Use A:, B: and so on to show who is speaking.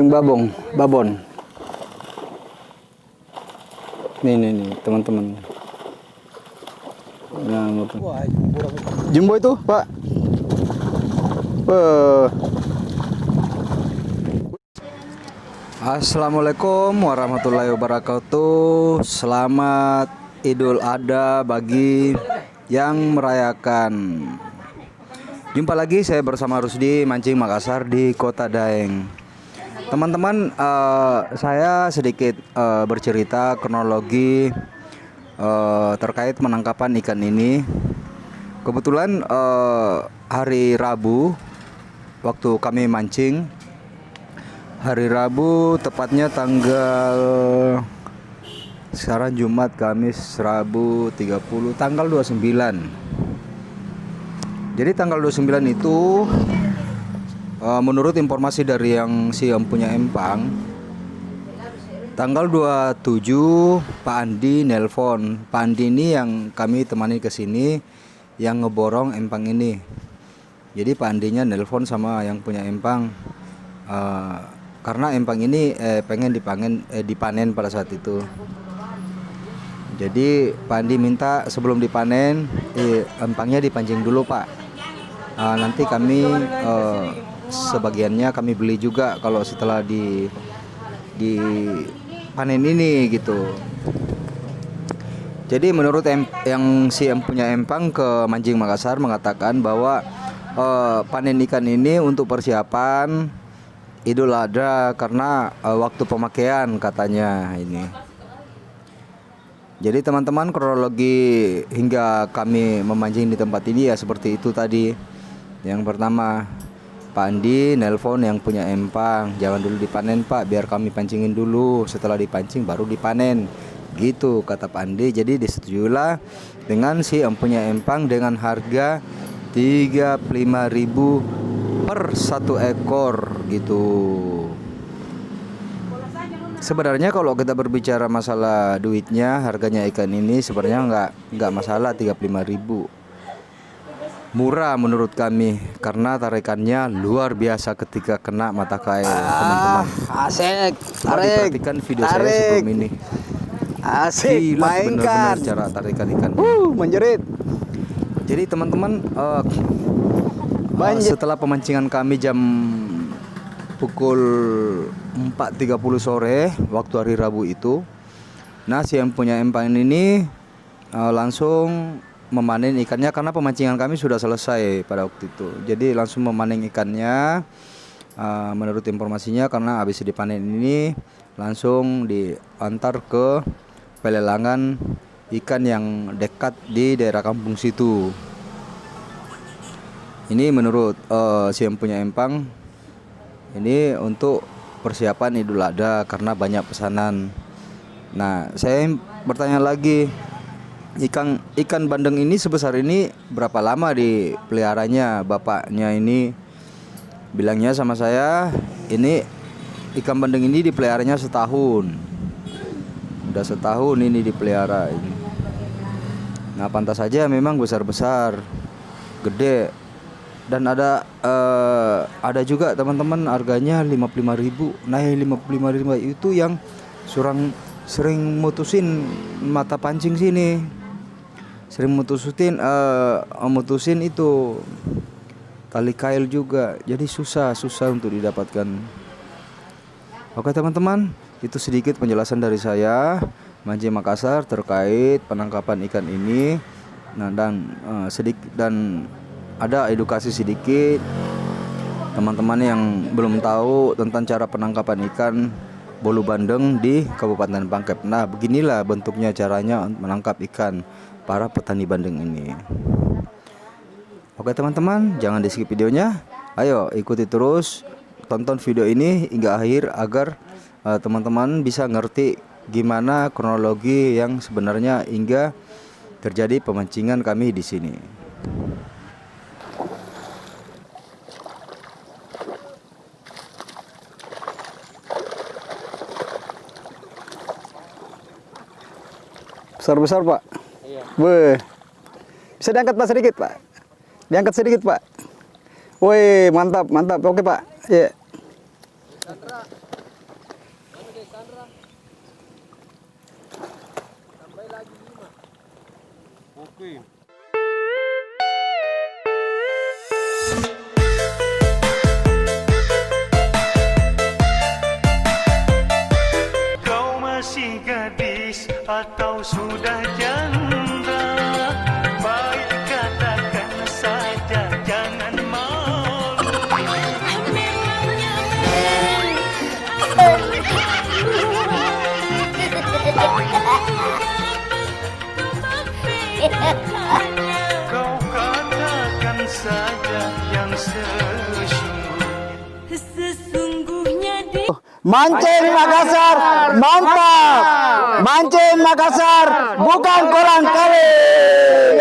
A: babon. Nih teman-teman. Nah, jumbo itu, Pak. Assalamualaikum warahmatullahi wabarakatuh. Selamat Idul Adha bagi yang merayakan. Jumpa lagi saya bersama Rusdi Mancing Makassar di Kota Daeng. Teman-teman, saya sedikit bercerita kronologi terkait penangkapan ikan ini. Kebetulan hari Rabu waktu kami mancing, hari Rabu tepatnya sekarang Jumat, Kamis, Rabu 30, tanggal 29. Jadi tanggal 29 itu menurut informasi dari yang punya empang, tanggal 27 Pak Andi nelpon. Pak Andi ini yang kami temani ke sini, yang ngeborong empang ini. Jadi Pak Andinya nelpon sama yang punya empang, karena empang ini pengen dipanen pada saat itu. Jadi Pak Andi minta sebelum dipanen empangnya dipancing dulu, Pak. Nanti kami sebagiannya kami beli juga kalau setelah di panen ini gitu. Jadi menurut yang punya empang ke Mancing Makassar mengatakan bahwa panen ikan ini untuk persiapan Idul Adha karena waktu pemakaian katanya ini. Jadi teman-teman, kronologi hingga kami memancing di tempat ini ya seperti itu tadi. Yang pertama, Pak Andi nelpon yang punya empang, jangan dulu dipanen Pak, biar kami pancingin dulu, setelah dipancing baru dipanen, gitu kata Pak Andi. Jadi disetujuilah dengan si empunya empang dengan harga 35.000 per 1 ekor gitu. Sebenarnya kalau kita berbicara masalah duitnya, harganya ikan ini sebenarnya nggak masalah 35.000. Murah menurut kami karena tarikannya luar biasa ketika kena mata kail, teman-teman.
B: Asik,
A: Coba diperhatikan video saya sebelum ini.
B: Asik, mainkan
A: cara tarikan ikan.
B: Menjerit.
A: Jadi teman-teman, setelah pemancingan kami jam pukul 4.30 sore waktu hari Rabu itu, nah si yang punya empang ini langsung memanen ikannya karena pemancingan kami sudah selesai pada waktu itu. Jadi langsung memanen ikannya. Menurut informasinya karena habis dipanen ini langsung diantar ke pelelangan ikan yang dekat di daerah kampung situ. Ini menurut si yang punya empang, ini untuk persiapan Idul Adha karena banyak pesanan. Nah, saya bertanya lagi, ikan bandeng ini sebesar ini berapa lama dipeliharanya? Bapaknya ini bilangnya sama saya, ini ikan bandeng ini dipeliharanya setahun. Udah setahun ini dipelihara ini. Nah, pantas saja memang besar-besar, gede. Dan ada juga teman-teman harganya 55.000. Nah, 55.000 itu yang sering mutusin mata pancing sini. Sering mutusin itu tali kail juga. Jadi susah untuk didapatkan. Oke teman-teman, itu sedikit penjelasan dari saya Mancing Makassar terkait penangkapan ikan ini. Nah, dan ada edukasi sedikit teman-teman yang belum tahu tentang cara penangkapan ikan bolu bandeng di Kabupaten Pangkep. Nah, beginilah bentuknya caranya menangkap ikan para petani bandeng ini. Oke teman-teman, jangan di skip videonya. Ayo ikuti terus, tonton video ini hingga akhir agar teman-teman bisa ngerti gimana kronologi yang sebenarnya hingga terjadi pemancingan kami di sini.
B: Besar-besar, Pak.
A: Iya.
B: Bisa diangkat Pak sedikit, Pak. Diangkat sedikit, Pak. Woi, mantap. Oke, Pak. Iya.
C: Oke.
D: Kau masih gadis atau sudah janda? Baik katakan saja, jangan malu. Kau katakan saja yang sesungguhnya.
B: Mancing Makassar, mantap. Mancing Makassar, bukan kolang kaling.